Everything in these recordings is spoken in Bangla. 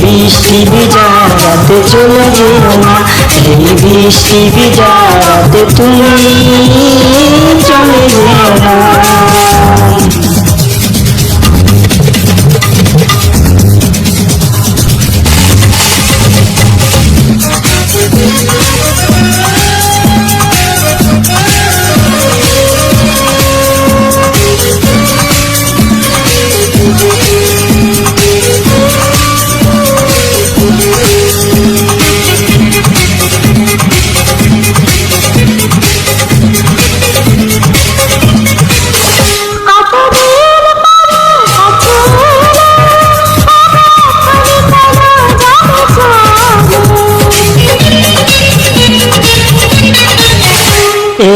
বৃষ্টি ভিজা রাতে চলে যেও না, এই বৃষ্টি ভিজা রাতে তুমি চলে যেও না।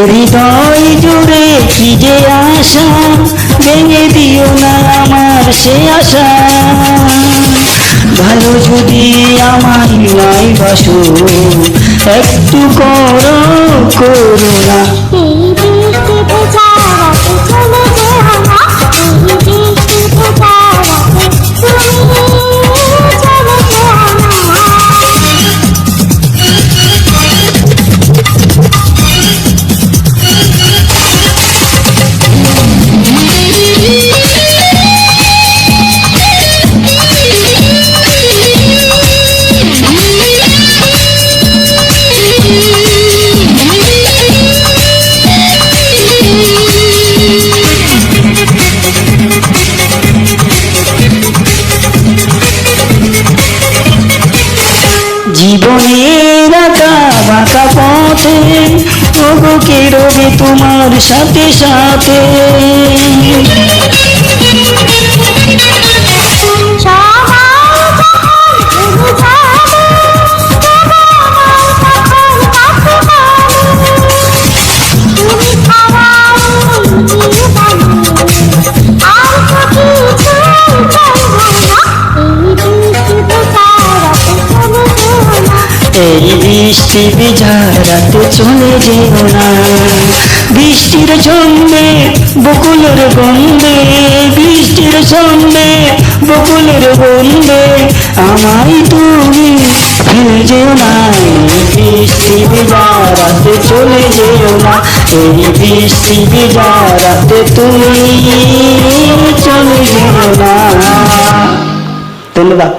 হৃদয় জুড়ে কি যে আশা, ভেঙে দিও না আমার সে আশা। ভালো যদি আমায় নাই বাসো, একটু করো করুণা। জীবনের আঁকা বাঁকা পথে ওগো কে রবে তোমার সাথে সাথে। এই বৃষ্টি ভিজা রাতে চলে যেও না, বৃষ্টির ছন্দে বকুলের গন্ধে, বৃষ্টির ছন্দে বকুলের গন্ধে আমায় তুমি ফেলে যেও না। এই বৃষ্টি ভিজা রাতে চলে যেও না, এই বৃষ্টি ভিজা রাতে তুমি চলে যেও না। ধন্যবাদ।